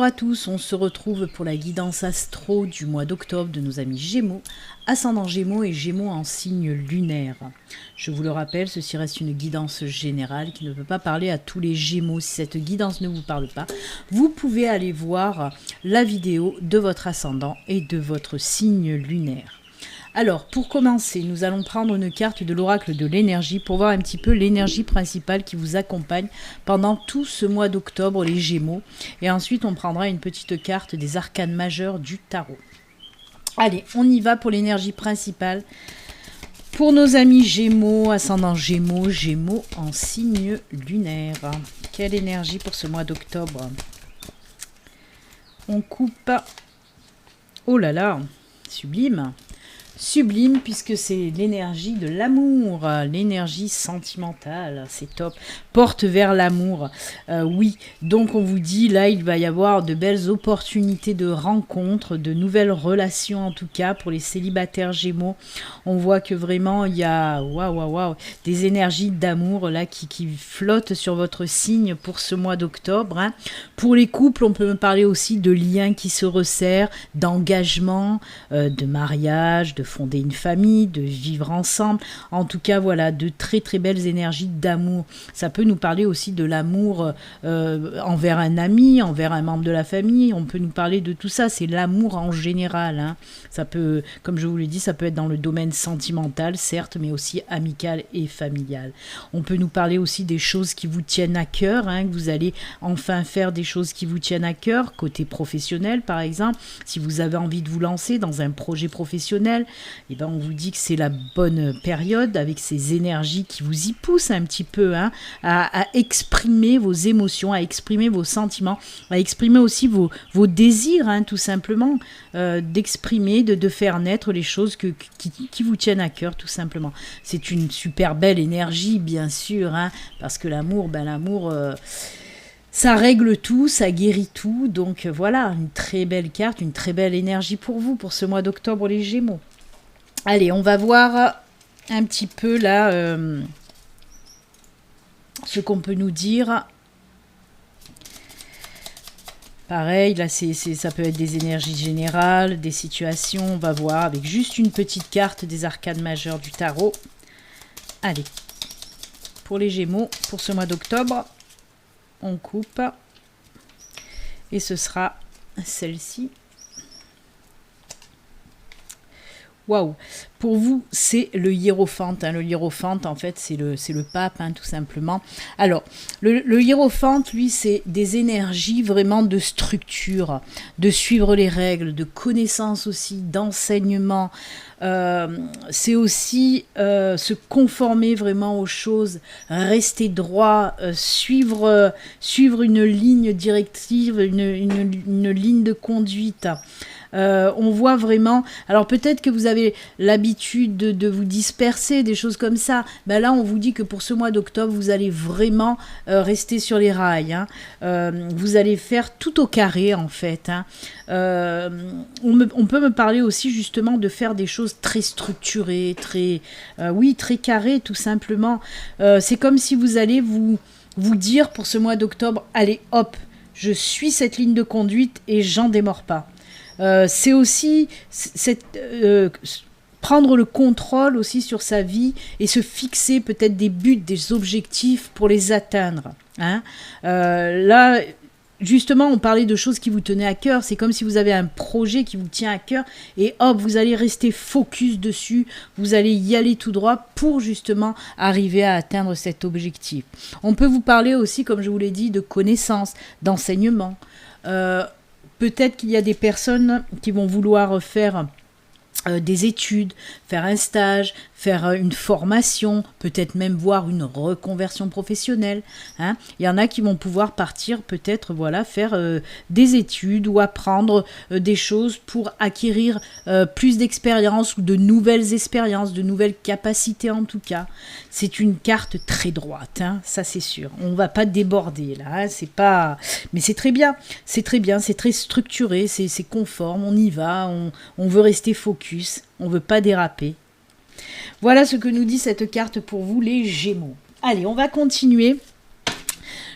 à tous, on se retrouve pour la guidance astro du mois d'octobre de nos amis Gémeaux, ascendant Gémeaux et Gémeaux en signe lunaire. Je vous le rappelle, ceci reste une guidance générale qui ne peut pas parler à tous les Gémeaux. Si cette guidance ne vous parle pas, vous pouvez aller voir la vidéo de votre ascendant et de votre signe lunaire. Alors, pour commencer, nous allons prendre une carte de l'oracle de l'énergie pour voir un petit peu l'énergie principale qui vous accompagne pendant tout ce mois d'octobre, les Gémeaux. Et ensuite, on prendra une petite carte des arcanes majeurs du tarot. Allez, on y va pour l'énergie principale. Pour nos amis Gémeaux, ascendant Gémeaux, Gémeaux en signe lunaire. Quelle énergie pour ce mois d'octobre? On coupe. Oh là là, sublime. Sublime puisque c'est l'énergie de l'amour, l'énergie sentimentale, c'est top, porte vers l'amour, oui, donc on vous dit là il va y avoir de belles opportunités de rencontres, de nouvelles relations en tout cas pour les célibataires Gémeaux, on voit que vraiment il y a des énergies d'amour là qui flottent sur votre signe pour ce mois d'octobre, hein. Pour les couples on peut me parler aussi de liens qui se resserrent, d'engagement, de mariage, de fonder une famille, de vivre ensemble, en tout cas voilà, de très très belles énergies d'amour. Ça peut nous parler aussi de l'amour envers un ami, envers un membre de la famille, on peut nous parler de tout ça, c'est l'amour en général, hein. Ça peut, comme je vous l'ai dit, ça peut être dans le domaine sentimental, certes, mais aussi amical et familial. On peut nous parler aussi des choses qui vous tiennent à cœur, hein, que vous allez enfin faire des choses qui vous tiennent à cœur, côté professionnel par exemple, si vous avez envie de vous lancer dans un projet professionnel, et ben on vous dit que c'est la bonne période avec ces énergies qui vous y poussent un petit peu, hein, à exprimer vos émotions, à exprimer vos sentiments, à exprimer aussi vos désirs, hein, tout simplement, d'exprimer, de faire naître les choses qui vous tiennent à cœur, tout simplement. C'est une super belle énergie, bien sûr, hein, parce que l'amour, ça règle tout, ça guérit tout, donc voilà, une très belle carte, une très belle énergie pour vous, pour ce mois d'octobre, les Gémeaux. Allez, on va voir un petit peu là ce qu'on peut nous dire. Pareil, là ça peut être des énergies générales, des situations, on va voir avec juste une petite carte des arcanes majeures du tarot. Allez, pour les Gémeaux, pour ce mois d'octobre, on coupe et ce sera celle-ci. Waouh! Pour vous, c'est le hiérophante. Hein. Le hiérophante, en fait, c'est le pape, hein, tout simplement. Alors, le hiérophante, lui, c'est des énergies vraiment de structure, de suivre les règles, de connaissance aussi, d'enseignement. C'est aussi se conformer vraiment aux choses, rester droit, suivre une ligne directive, une ligne de conduite. On voit vraiment, alors peut-être que vous avez l'habitude de vous disperser, des choses comme ça, ben là on vous dit que pour ce mois d'octobre vous allez vraiment rester sur les rails, hein. Vous allez faire tout au carré en fait, hein. On peut me parler aussi justement de faire des choses très structurées, très carrées tout simplement. C'est comme si vous allez vous dire pour ce mois d'octobre, allez hop, je suis cette ligne de conduite et j'en démords pas. C'est aussi prendre le contrôle aussi sur sa vie et se fixer peut-être des buts, des objectifs pour les atteindre, hein. Là, justement, on parlait de choses qui vous tenaient à cœur. C'est comme si vous avez un projet qui vous tient à cœur et hop, vous allez rester focus dessus. Vous allez y aller tout droit pour justement arriver à atteindre cet objectif. On peut vous parler aussi, comme je vous l'ai dit, de connaissances, d'enseignement. Peut-être qu'il y a des personnes qui vont vouloir faire des études, faire un stage, faire une formation, peut-être même voir une reconversion professionnelle, hein. Il y en a qui vont pouvoir partir peut-être faire des études ou apprendre des choses pour acquérir plus d'expérience ou de nouvelles expériences, de nouvelles capacités en tout cas. C'est une carte très droite, hein, ça c'est sûr. On ne va pas déborder là, hein, c'est pas... Mais c'est très bien, c'est très structuré, c'est conforme, on y va, on veut rester focus, on ne veut pas déraper. Voilà ce que nous dit cette carte pour vous les Gémeaux. Allez, on va continuer.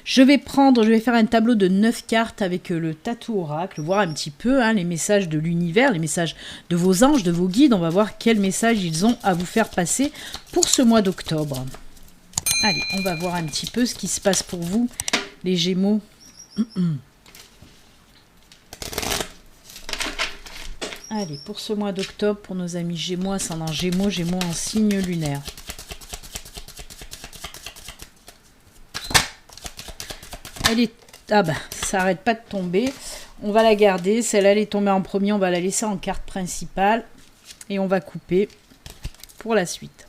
Je vais faire un tableau de 9 cartes avec le Tatou Oracle, voir un petit peu les messages de l'univers, les messages de vos anges, de vos guides. On va voir quels messages ils ont à vous faire passer pour ce mois d'octobre. Allez, on va voir un petit peu ce qui se passe pour vous, les Gémeaux. Allez, pour ce mois d'octobre, pour nos amis Gémeaux, ascendant Gémeaux, Gémeaux en signe lunaire. Elle est... Ah bah, ça n'arrête pas de tomber. On va la garder. Celle-là, elle est tombée en premier. On va la laisser en carte principale. Et on va couper pour la suite.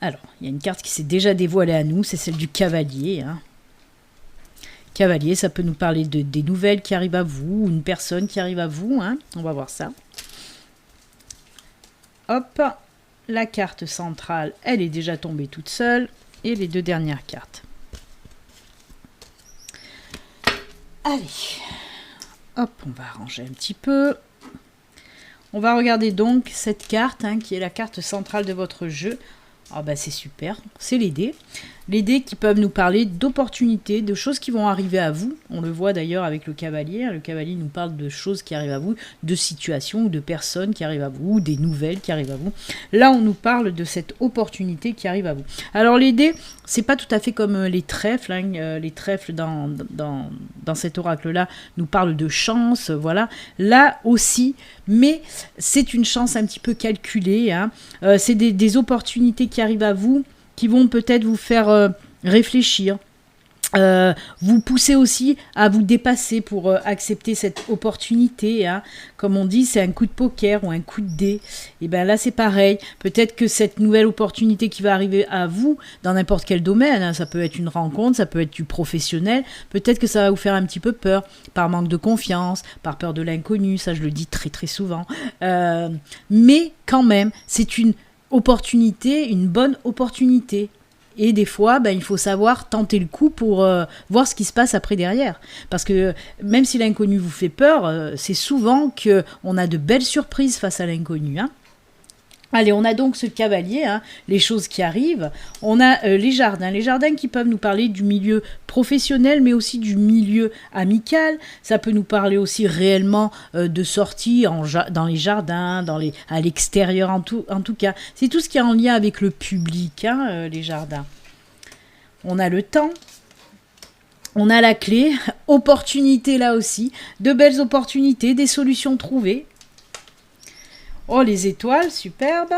Alors, il y a une carte qui s'est déjà dévoilée à nous. C'est celle du cavalier. Cavalier, ça peut nous parler des nouvelles qui arrivent à vous, ou une personne qui arrive à vous. On va voir ça. Hop, la carte centrale, elle est déjà tombée toute seule. Et les 2 dernières cartes. Allez, hop, on va arranger un petit peu. On va regarder donc cette carte, qui est la carte centrale de votre jeu. Ah bah c'est super, c'est les dés. Les dés qui peuvent nous parler d'opportunités, de choses qui vont arriver à vous. On le voit d'ailleurs avec le cavalier. Le cavalier nous parle de choses qui arrivent à vous, de situations ou de personnes qui arrivent à vous, ou des nouvelles qui arrivent à vous. Là, on nous parle de cette opportunité qui arrive à vous. Alors les dés, c'est pas tout à fait comme les trèfles. Les trèfles dans cet oracle-là nous parlent de chance, voilà. Là aussi, mais c'est une chance un petit peu calculée. C'est des opportunités qui arrivent à vous, qui vont peut-être vous faire réfléchir, vous pousser aussi à vous dépasser pour accepter cette opportunité. Comme on dit, c'est un coup de poker ou un coup de dé. Et bien là, c'est pareil. Peut-être que cette nouvelle opportunité qui va arriver à vous, dans n'importe quel domaine, ça peut être une rencontre, ça peut être du professionnel, peut-être que ça va vous faire un petit peu peur, par manque de confiance, par peur de l'inconnu, ça je le dis très très souvent. Mais quand même, c'est une opportunité, une bonne opportunité. Et des fois, il faut savoir tenter le coup pour voir ce qui se passe après derrière. Parce que même si l'inconnu vous fait peur, c'est souvent qu'on a de belles surprises face à l'inconnu. Allez, on a donc ce cavalier, les choses qui arrivent. On a les jardins qui peuvent nous parler du milieu professionnel, mais aussi du milieu amical. Ça peut nous parler aussi réellement de sorties dans les jardins, à l'extérieur en tout cas. C'est tout ce qui est en lien avec le public, les jardins. On a le temps. On a la clé, opportunité là aussi, de belles opportunités, des solutions trouvées. Oh, les étoiles, superbe.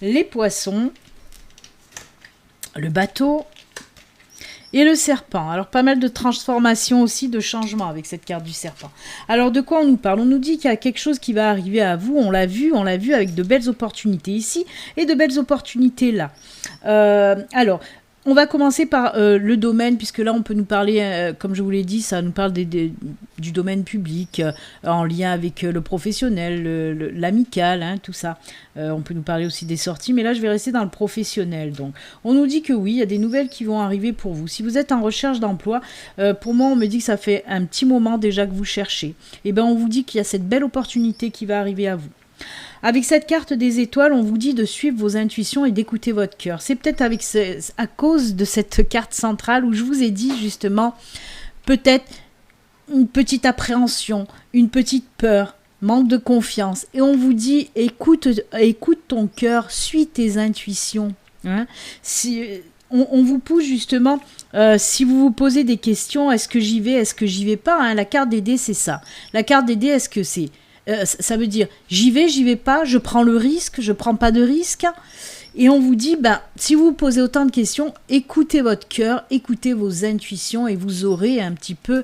Les poissons. Le bateau. Et le serpent. Alors, pas mal de transformations aussi, de changements avec cette carte du serpent. Alors, de quoi on nous parle? On nous dit qu'il y a quelque chose qui va arriver à vous. On l'a vu avec de belles opportunités ici et de belles opportunités là. Alors, on va commencer par le domaine, puisque là, on peut nous parler, comme je vous l'ai dit, ça nous parle du domaine public, en lien avec le professionnel, l'amical, tout ça. On peut nous parler aussi des sorties, mais là, je vais rester dans le professionnel. Donc, on nous dit que oui, il y a des nouvelles qui vont arriver pour vous. Si vous êtes en recherche d'emploi, pour moi, on me dit que ça fait un petit moment déjà que vous cherchez. Et bien, on vous dit qu'il y a cette belle opportunité qui va arriver à vous. Avec cette carte des étoiles, on vous dit de suivre vos intuitions et d'écouter votre cœur. C'est peut-être à cause de cette carte centrale où je vous ai dit justement, peut-être une petite appréhension, une petite peur, manque de confiance. Et on vous dit, écoute ton cœur, suis tes intuitions. On vous pousse justement, si vous vous posez des questions, est-ce que j'y vais, est-ce que j'y vais pas, la carte des dés, c'est ça. La carte des dés, est-ce que c'est... ça veut dire j'y vais pas, je prends le risque, je prends pas de risque. Et on vous dit, si vous vous posez autant de questions, écoutez votre cœur, écoutez vos intuitions et vous aurez un petit peu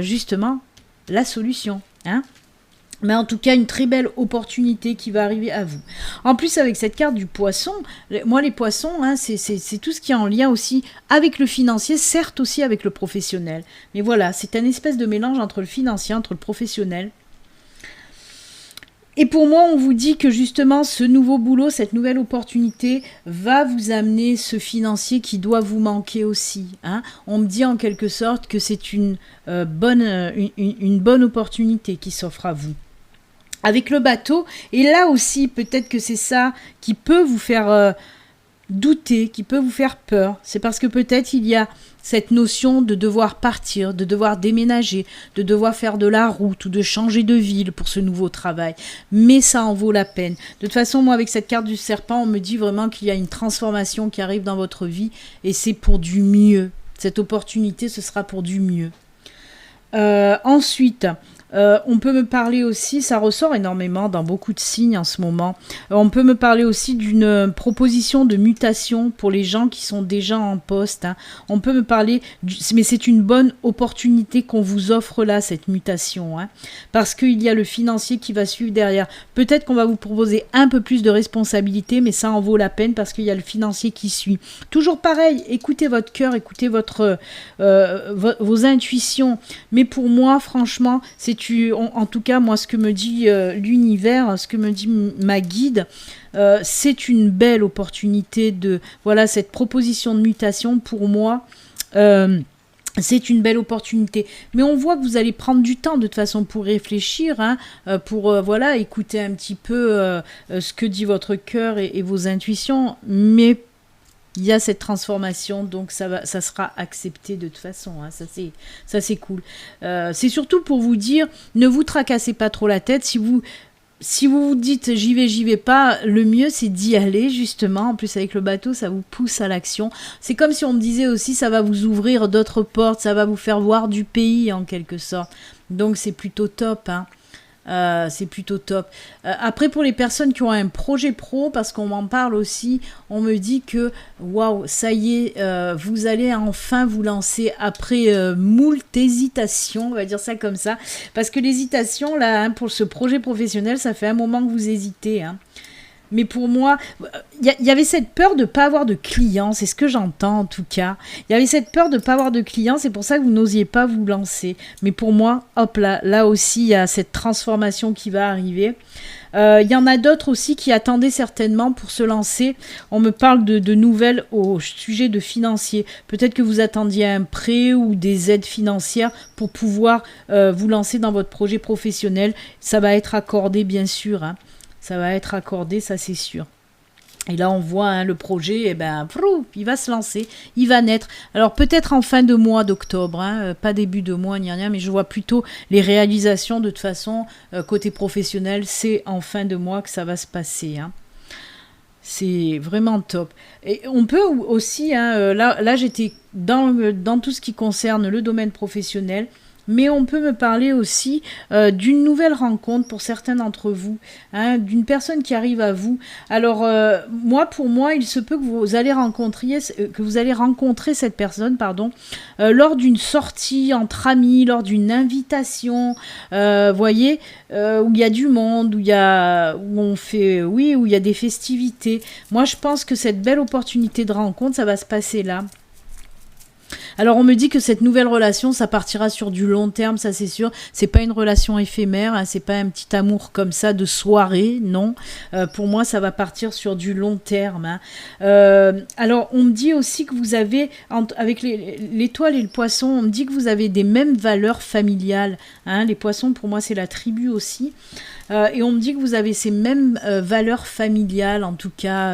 justement la solution. Mais en tout cas, une très belle opportunité qui va arriver à vous. En plus, avec cette carte du poisson, moi les poissons, c'est tout ce qui est en lien aussi avec le financier, certes aussi avec le professionnel. Mais voilà, c'est un espèce de mélange entre le financier, entre le professionnel. Et pour moi, on vous dit que justement, ce nouveau boulot, cette nouvelle opportunité va vous amener ce financier qui doit vous manquer aussi. On me dit en quelque sorte que c'est une bonne opportunité qui s'offre à vous. Avec le bateau, et là aussi, peut-être que c'est ça qui peut vous faire douter, qui peut vous faire peur, c'est parce que peut-être il y a cette notion de devoir partir, de devoir déménager, de devoir faire de la route ou de changer de ville pour ce nouveau travail. Mais ça en vaut la peine. De toute façon, moi, avec cette carte du serpent, on me dit vraiment qu'il y a une transformation qui arrive dans votre vie et c'est pour du mieux. Cette opportunité, ce sera pour du mieux. Ensuite, on peut me parler aussi, ça ressort énormément dans beaucoup de signes en ce moment, on peut me parler aussi d'une proposition de mutation pour les gens qui sont déjà en poste, hein. On peut me parler, mais c'est une bonne opportunité qu'on vous offre là, cette mutation, hein, parce qu'il y a le financier qui va suivre derrière. Peut-être qu'on va vous proposer un peu plus de responsabilité, mais ça en vaut la peine parce qu'il y a le financier qui suit. Toujours pareil, écoutez votre cœur, écoutez vos intuitions, mais pour moi, franchement, en tout cas, moi, ce que me dit l'univers, ce que me dit ma guide, c'est une belle opportunité voilà, cette proposition de mutation pour moi. C'est une belle opportunité. Mais on voit que vous allez prendre du temps de toute façon pour réfléchir, hein, pour voilà, écouter un petit peu ce que dit votre cœur et vos intuitions. Mais il y a cette transformation, donc ça sera accepté de toute façon, hein, ça c'est cool. C'est surtout pour vous dire, ne vous tracassez pas trop la tête, si vous vous dites j'y vais pas, le mieux c'est d'y aller justement, en plus avec le bateau ça vous pousse à l'action. C'est comme si on me disait aussi ça va vous ouvrir d'autres portes, ça va vous faire voir du pays en quelque sorte, donc c'est plutôt top, hein. C'est plutôt top. Après, pour les personnes qui ont un projet pro, parce qu'on m'en parle aussi, on me dit que waouh, ça y est, vous allez enfin vous lancer après moult hésitations, on va dire ça comme ça, parce que l'hésitation là, hein, pour ce projet professionnel, ça fait un moment que vous hésitez, hein. Mais pour moi, il y avait cette peur de ne pas avoir de clients, c'est ce que j'entends en tout cas. Il y avait cette peur de ne pas avoir de clients, c'est pour ça que vous n'osiez pas vous lancer. Mais pour moi, hop là aussi, il y a cette transformation qui va arriver. Il y en a d'autres aussi qui attendaient certainement pour se lancer. On me parle de nouvelles au sujet de financier. Peut-être que vous attendiez un prêt ou des aides financières pour pouvoir vous lancer dans votre projet professionnel. Ça va être accordé, bien sûr, hein. Ça va être accordé, ça c'est sûr. Et là, on voit hein, le projet, il va se lancer, il va naître. Alors peut-être en fin de mois d'octobre, hein, pas début de mois, ni rien, mais je vois plutôt les réalisations de toute façon, côté professionnel, c'est en fin de mois que ça va se passer, hein. C'est vraiment top. Et on peut aussi, hein, là j'étais dans tout ce qui concerne le domaine professionnel, mais on peut me parler aussi d'une nouvelle rencontre pour certains d'entre vous, hein, d'une personne qui arrive à vous. Alors, pour moi, il se peut que vous allez rencontrer cette personne, lors d'une sortie entre amis, lors d'une invitation, voyez, où il y a du monde, où il y a des festivités. Moi, je pense que cette belle opportunité de rencontre, ça va se passer là. Alors on me dit que cette nouvelle relation, ça partira sur du long terme, ça c'est sûr. C'est pas une relation éphémère, hein, c'est pas un petit amour comme ça de soirée, non. Pour moi, ça va partir sur du long terme, hein. Alors on me dit aussi que vous avez, avec l'étoile et le poisson, on me dit que vous avez des mêmes valeurs familiales, hein. Les poissons, pour moi, c'est la tribu aussi. Et on me dit que vous avez ces mêmes valeurs familiales, en tout cas,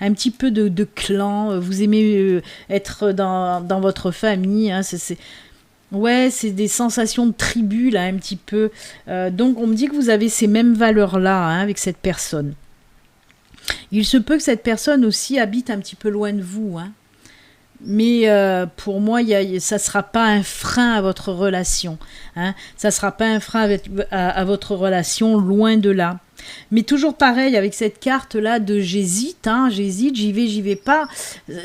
un petit peu de clan. Vous aimez être dans votre famille. Hein, c'est des sensations de tribu, là, un petit peu. Donc, on me dit que vous avez ces mêmes valeurs-là, hein, avec cette personne. Il se peut que cette personne aussi habite un petit peu loin de vous, hein. Mais pour moi, ça ne sera pas un frein à votre relation, hein. Ça ne sera pas un frein à votre relation, loin de là. Mais toujours pareil, avec cette carte-là de j'hésite, j'y vais pas.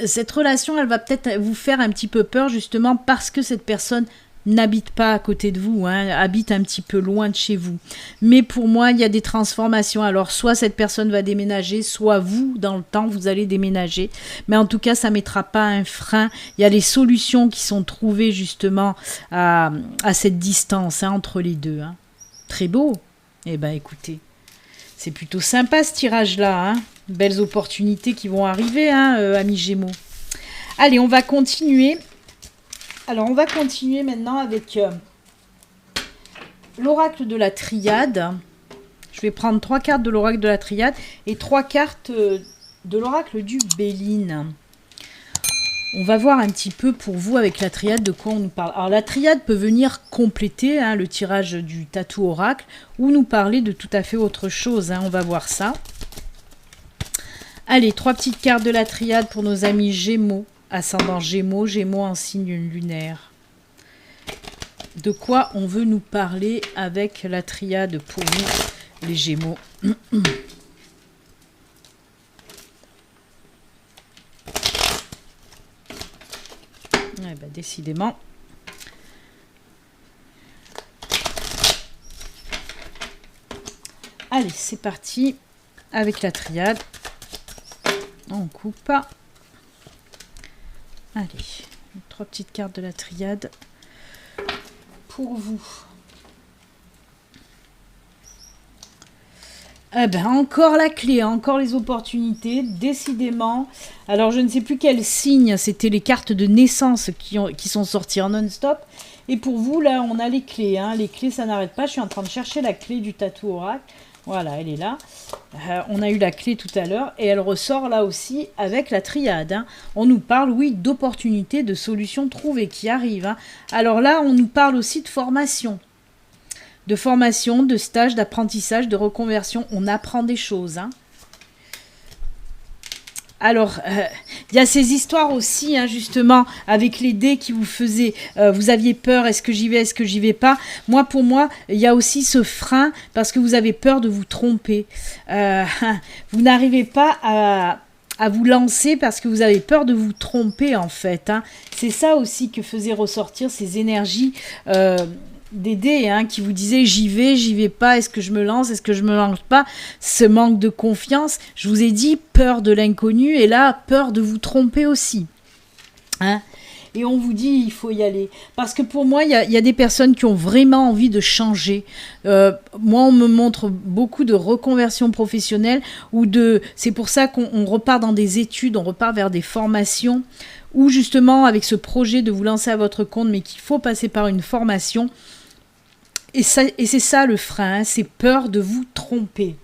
Cette relation, elle va peut-être vous faire un petit peu peur, justement, parce que cette personne n'habite pas à côté de vous, hein, habite un petit peu loin de chez vous. Mais pour moi, il y a des transformations. Alors, soit cette personne va déménager, soit vous, dans le temps, vous allez déménager. Mais en tout cas, ça ne mettra pas un frein. Il y a les solutions qui sont trouvées, justement, à cette distance, hein, entre les deux, hein. Très beau. Eh bien, écoutez, c'est plutôt sympa, ce tirage-là, hein. Belles opportunités qui vont arriver, hein, amis Gémeaux. Allez, on va continuer. Alors, on va continuer maintenant avec l'oracle de la triade. Je vais prendre 3 cartes de l'oracle de la triade et 3 cartes de l'oracle du Béline. On va voir un petit peu pour vous avec la triade de quoi on nous parle. Alors la triade peut venir compléter le tirage du tatou oracle ou nous parler de tout à fait autre chose. On va voir ça. Allez, 3 petites cartes de la triade pour nos amis Gémeaux, ascendant Gémeaux, Gémeaux en signe lunaire. De quoi on veut nous parler avec la triade pour vous, les Gémeaux? Décidément. Allez, c'est parti avec la triade. On coupe. Allez, 3 petites cartes de la triade pour vous. Eh ben, encore la clé, encore les opportunités, décidément. Alors, je ne sais plus quel signe, c'était les cartes de naissance qui sont sorties en non-stop. Et pour vous, là, on a les clés. Les clés, ça n'arrête pas. Je suis en train de chercher la clé du tatou oracle. Voilà, elle est là. On a eu la clé tout à l'heure. Et elle ressort là aussi avec la triade. On nous parle, oui, d'opportunités, de solutions trouvées qui arrivent. Alors là, on nous parle aussi de formation. De formation, de stage, d'apprentissage, de reconversion. On apprend des choses. Alors, il y a ces histoires aussi, justement, avec les dés qui vous faisaient... vous aviez peur, est-ce que j'y vais, est-ce que j'y vais pas? Moi, pour moi, il y a aussi ce frein parce que vous avez peur de vous tromper. Vous n'arrivez pas à vous lancer parce que vous avez peur de vous tromper, en fait. C'est ça aussi que faisait ressortir ces énergies... des dés qui vous disaient j'y vais pas, est-ce que je me lance, est-ce que je me lance pas, ce manque de confiance, je vous ai dit peur de l'inconnu et là peur de vous tromper aussi et on vous dit il faut y aller parce que pour moi il y a des personnes qui ont vraiment envie de changer. Moi on me montre beaucoup de reconversion professionnelle c'est pour ça qu'on repart dans des études, on repart vers des formations ou justement avec ce projet de vous lancer à votre compte mais qu'il faut passer par une formation. Et c'est ça le frein, c'est peur de vous tromper.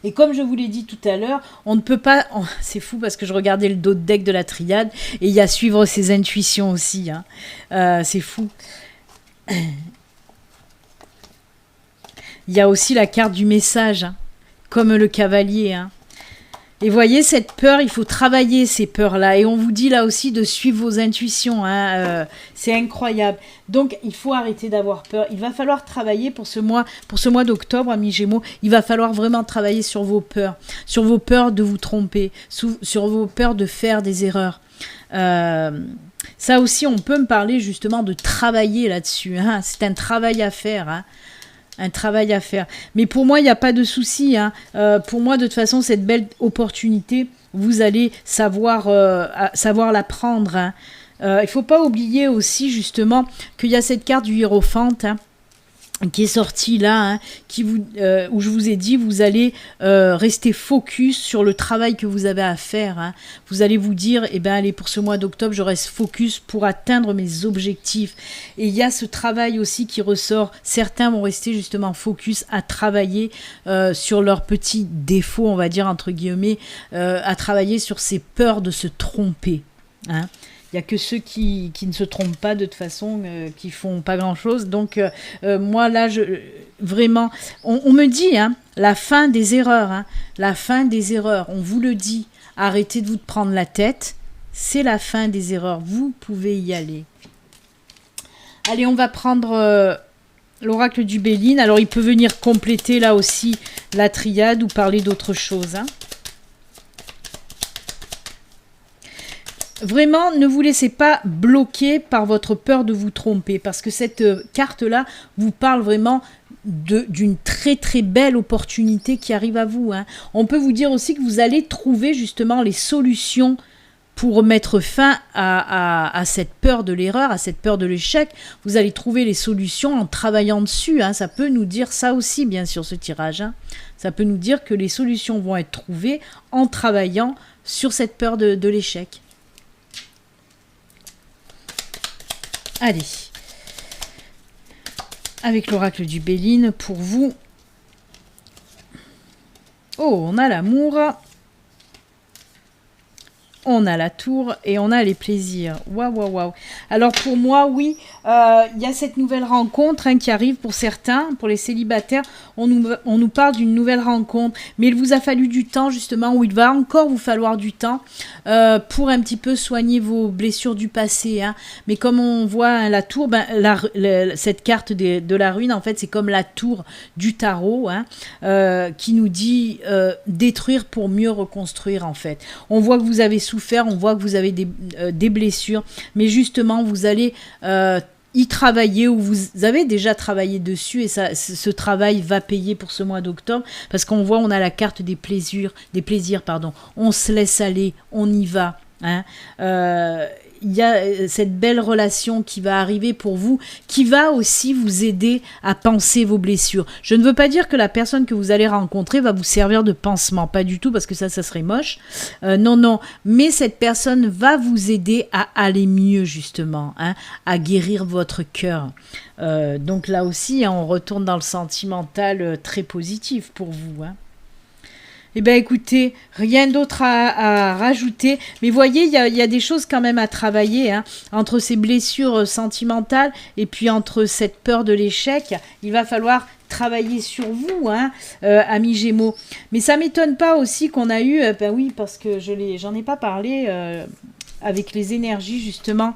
Et comme je vous l'ai dit tout à l'heure, on ne peut pas... c'est fou parce que je regardais le dos de deck de la triade et il y a suivre ses intuitions aussi. C'est fou. Il y a aussi la carte du message, comme le cavalier. Et voyez, cette peur, il faut travailler ces peurs-là. Et on vous dit là aussi de suivre vos intuitions. C'est incroyable. Donc, il faut arrêter d'avoir peur. Il va falloir travailler pour ce mois d'octobre, amis Gémeaux. Il va falloir vraiment travailler sur vos peurs de vous tromper, sur vos peurs de faire des erreurs. Ça aussi, on peut me parler justement de travailler là-dessus. C'est un travail à faire. Un travail à faire. Mais pour moi, il n'y a pas de souci. Pour moi, de toute façon, cette belle opportunité, vous allez savoir la prendre. Il ne faut pas oublier aussi, justement, qu'il y a cette carte du Hiérophante qui est sortie là, où je vous ai dit, vous allez rester focus sur le travail que vous avez à faire. Vous allez vous dire, allez, pour ce mois d'octobre, je reste focus pour atteindre mes objectifs. Et il y a ce travail aussi qui ressort. Certains vont rester justement focus à travailler sur leurs petits défauts, on va dire, entre guillemets, à travailler sur ces peurs de se tromper. Il n'y a que ceux qui ne se trompent pas de toute façon, qui font pas grand-chose. Donc, moi, là, vraiment, on me dit, la fin des erreurs. La fin des erreurs, on vous le dit. Arrêtez de vous prendre la tête. C'est la fin des erreurs. Vous pouvez y aller. Allez, on va prendre l'oracle du Béline. Alors, il peut venir compléter, là aussi, la triade ou parler d'autre chose. Vraiment, ne vous laissez pas bloquer par votre peur de vous tromper parce que cette carte-là vous parle vraiment d'une très très belle opportunité qui arrive à vous. On peut vous dire aussi que vous allez trouver justement les solutions pour mettre fin à cette peur de l'erreur, à cette peur de l'échec. Vous allez trouver les solutions en travaillant dessus. Ça peut nous dire ça aussi, bien sûr, ce tirage. Ça peut nous dire que les solutions vont être trouvées en travaillant sur cette peur de l'échec. Allez, avec l'oracle du Béline pour vous. Oh, on a l'amour. On a la tour et on a les plaisirs. Waouh, waouh, waouh. Alors pour moi, oui, il y a cette nouvelle rencontre qui arrive pour certains, pour les célibataires. On nous parle d'une nouvelle rencontre, mais il vous a fallu du temps justement, ou il va encore vous falloir du temps pour un petit peu soigner vos blessures du passé. Mais comme on voit la tour, cette carte de la ruine, en fait, c'est comme la tour du tarot qui nous dit détruire pour mieux reconstruire en fait. On voit que vous avez souffert, on voit que vous avez des blessures, mais justement vous allez y travailler ou vous avez déjà travaillé dessus et ce travail va payer pour ce mois d'octobre parce qu'on voit on a la carte des plaisirs pardon. On se laisse aller, on y va. Il y a cette belle relation qui va arriver pour vous, qui va aussi vous aider à panser vos blessures. Je ne veux pas dire que la personne que vous allez rencontrer va vous servir de pansement, pas du tout, parce que ça serait moche. Non, mais cette personne va vous aider à aller mieux, justement, à guérir votre cœur. Donc là aussi, on retourne dans le sentimental très positif pour vous, Eh bien, écoutez, rien d'autre à rajouter. Mais voyez, il y a des choses quand même à travailler entre ces blessures sentimentales et puis entre cette peur de l'échec. Il va falloir travailler sur vous, amis Gémeaux. Mais ça ne m'étonne pas aussi qu'on a eu, oui, parce que j'en ai pas parlé avec les énergies, justement.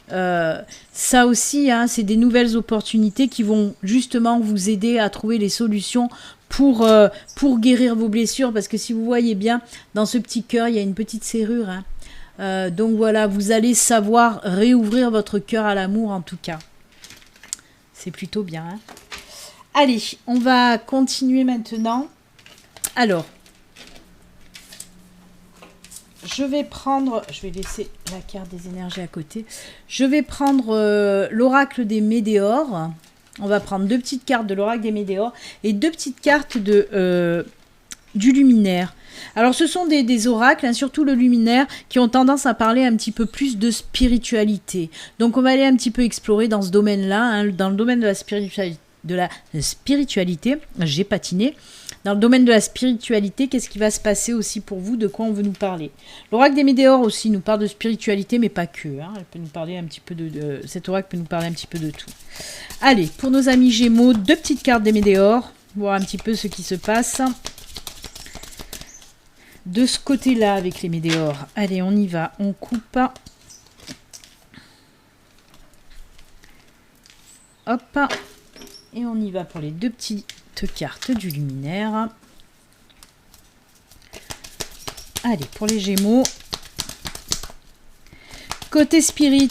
Ça aussi, c'est des nouvelles opportunités qui vont justement vous aider à trouver les solutions pour guérir vos blessures, parce que si vous voyez bien, dans ce petit cœur, il y a une petite serrure. Donc voilà, vous allez savoir réouvrir votre cœur à l'amour en tout cas. C'est plutôt bien. Allez, on va continuer maintenant. Alors, je vais laisser la carte des énergies à côté. Je vais prendre l'oracle des Médéors. On va prendre 2 petites cartes de l'oracle des Médéors et 2 petites cartes du luminaire. Alors ce sont des oracles, surtout le luminaire, qui ont tendance à parler un petit peu plus de spiritualité. Donc on va aller un petit peu explorer dans ce domaine-là, dans le domaine de la spiritualité. J'ai patiné. Dans le domaine de la spiritualité, qu'est-ce qui va se passer aussi pour vous? De quoi on veut nous parler? L'oracle des Médéors aussi nous parle de spiritualité, mais pas que. Elle peut nous parler un petit peu cet oracle peut nous parler un petit peu de tout. Allez, pour nos amis Gémeaux, 2 petites cartes des Médéors, voir un petit peu ce qui se passe de ce côté-là avec les Médéors. Allez, on y va, on coupe. Hop, et on y va pour les 2 petites cartes du luminaire. Allez, pour les Gémeaux, côté spirit,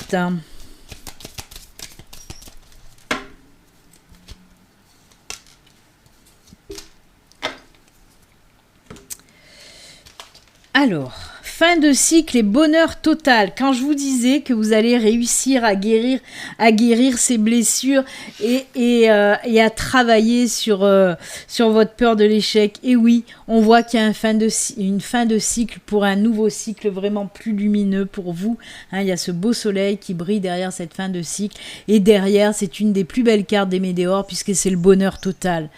alors, fin de cycle et bonheur total. Quand je vous disais que vous allez réussir à guérir ces blessures et à travailler sur votre peur de l'échec. Et oui, on voit qu'il y a une fin de cycle pour un nouveau cycle vraiment plus lumineux pour vous. Il y a ce beau soleil qui brille derrière cette fin de cycle. Et derrière, c'est une des plus belles cartes des Médéors puisque c'est le bonheur total.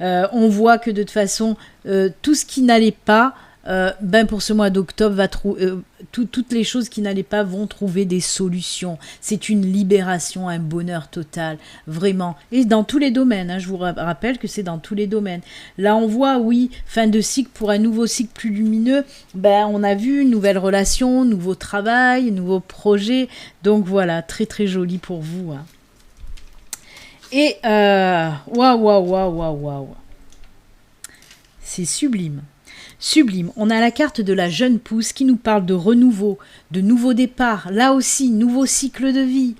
On voit que de toute façon, tout ce qui n'allait pas, pour ce mois d'octobre, toutes les choses qui n'allaient pas vont trouver des solutions. C'est une libération, un bonheur total, vraiment. Et dans tous les domaines, je vous rappelle que c'est dans tous les domaines. Là, on voit, oui, fin de cycle pour un nouveau cycle plus lumineux. On a vu une nouvelle relation, nouveau travail, nouveau projet. Donc voilà, très très joli pour vous. Et waouh. C'est sublime. Sublime, on a la carte de la jeune pousse qui nous parle de renouveau, de nouveau départ, là aussi, nouveau cycle de vie,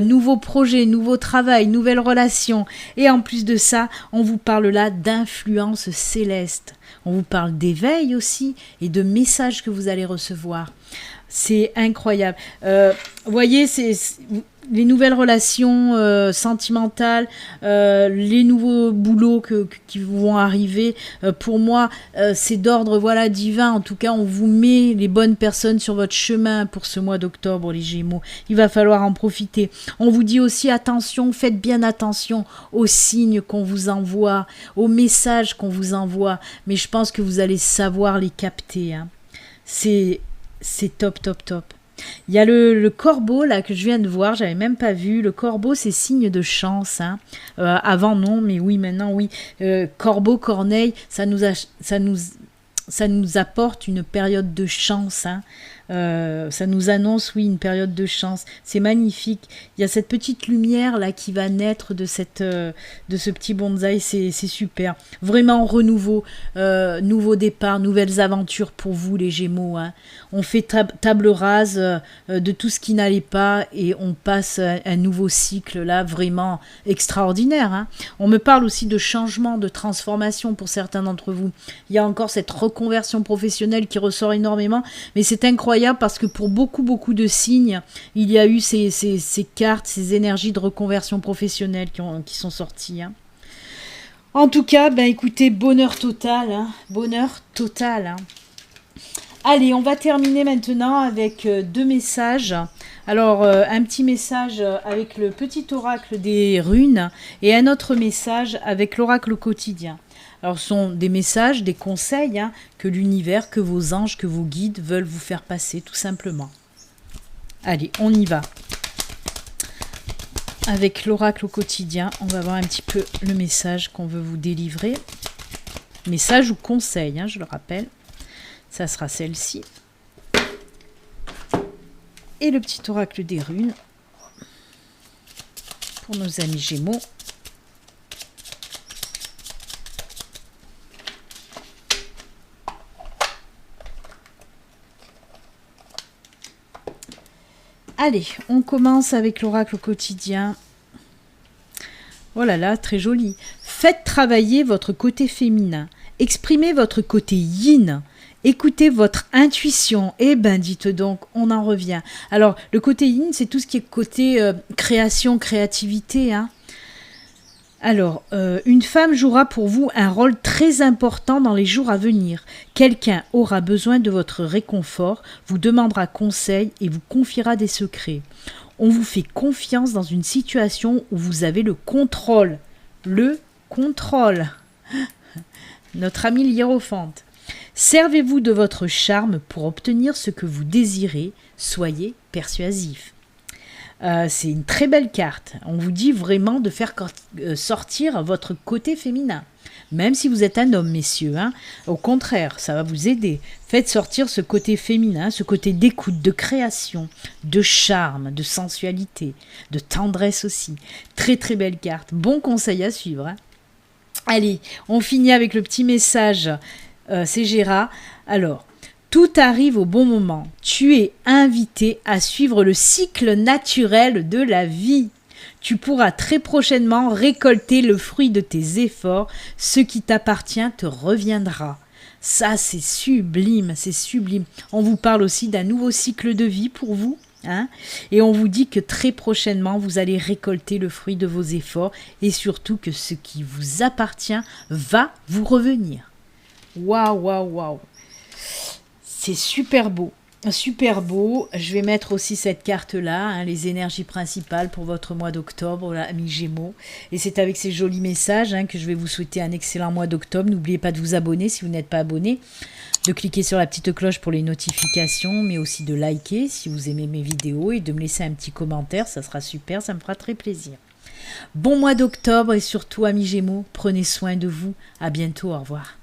nouveau projet, nouveau travail, nouvelle relation. Et en plus de ça, on vous parle là d'influence céleste. On vous parle d'éveil aussi et de messages que vous allez recevoir. C'est incroyable. Voyez, les nouvelles relations sentimentales, les nouveaux boulots qui vont arriver, pour moi, c'est d'ordre divin. En tout cas, on vous met les bonnes personnes sur votre chemin pour ce mois d'octobre, les Gémeaux. Il va falloir en profiter. On vous dit aussi attention, faites bien attention aux signes qu'on vous envoie, aux messages qu'on vous envoie. Mais je pense que vous allez savoir les capter. C'est C'est top, top, top. Il y a le corbeau là que je viens de voir, j'avais même pas vu. Le corbeau, c'est signe de chance. Hein. Avant non, mais oui, maintenant oui. Corbeau, corneille, ça nous apporte une période de chance. Hein. Ça nous annonce, oui, une période de chance. C'est magnifique. Il y a cette petite lumière là qui va naître de ce petit bonsaï. C'est super. Vraiment renouveau, nouveau départ, nouvelles aventures pour vous les Gémeaux. Hein. On fait table rase de tout ce qui n'allait pas et on passe un nouveau cycle là, vraiment extraordinaire. Hein. On me parle aussi de changement, de transformation pour certains d'entre vous. Il y a encore cette reconversion professionnelle qui ressort énormément, mais c'est incroyable parce que pour beaucoup de signes, il y a eu ces cartes, ces énergies de reconversion professionnelle qui sont sorties. Hein. En tout cas, ben écoutez, bonheur total. Hein. Bonheur total. Hein. Allez, on va terminer maintenant avec 2 messages. Alors, un petit message avec le petit oracle des runes et un autre message avec l'oracle quotidien. Alors, ce sont des messages, des conseils hein, que l'univers, que vos anges, que vos guides veulent vous faire passer, tout simplement. Allez, on y va. Avec l'oracle au quotidien, on va voir un petit peu le message qu'on veut vous délivrer. Message ou conseil, hein, je le rappelle. Ça sera celle-ci. Et le petit oracle des runes pour nos amis Gémeaux. Allez, on commence avec l'oracle au quotidien. Oh là là, très joli. Faites travailler votre côté féminin. Exprimez votre côté yin. Écoutez votre intuition. Eh ben, dites donc, on en revient. Alors, le côté yin, c'est tout ce qui est côté création, créativité. Hein. Alors, une femme jouera pour vous un rôle très important dans les jours à venir. Quelqu'un aura besoin de votre réconfort, vous demandera conseil et vous confiera des secrets. On vous fait confiance dans une situation où vous avez le contrôle. Le contrôle. Notre ami l'hiérophante. Servez-vous de votre charme pour obtenir ce que vous désirez. Soyez persuasif. C'est une très belle carte. On vous dit vraiment de faire sortir votre côté féminin. Même si vous êtes un homme, messieurs. Hein. Au contraire, ça va vous aider. Faites sortir ce côté féminin, ce côté d'écoute, de création, de charme, de sensualité, de tendresse aussi. Très très belle carte. Bon conseil à suivre. Hein. Allez, on finit avec le petit message. C'est Gérard. Alors, tout arrive au bon moment. Tu es invité à suivre le cycle naturel de la vie. Tu pourras très prochainement récolter le fruit de tes efforts. Ce qui t'appartient te reviendra. Ça, c'est sublime, c'est sublime. On vous parle aussi d'un nouveau cycle de vie pour vous. Hein, et on vous dit que très prochainement, vous allez récolter le fruit de vos efforts et surtout que ce qui vous appartient va vous revenir. Waouh, waouh, waouh. C'est super beau. Super beau. Je vais mettre aussi cette carte-là, hein, les énergies principales pour votre mois d'octobre, amis Gémeaux. Et c'est avec ces jolis messages hein, que je vais vous souhaiter un excellent mois d'octobre. N'oubliez pas de vous abonner si vous n'êtes pas abonné, de cliquer sur la petite cloche pour les notifications, mais aussi de liker si vous aimez mes vidéos et de me laisser un petit commentaire. Ça sera super, ça me fera très plaisir. Bon mois d'octobre et surtout, amis Gémeaux, prenez soin de vous. À bientôt, au revoir.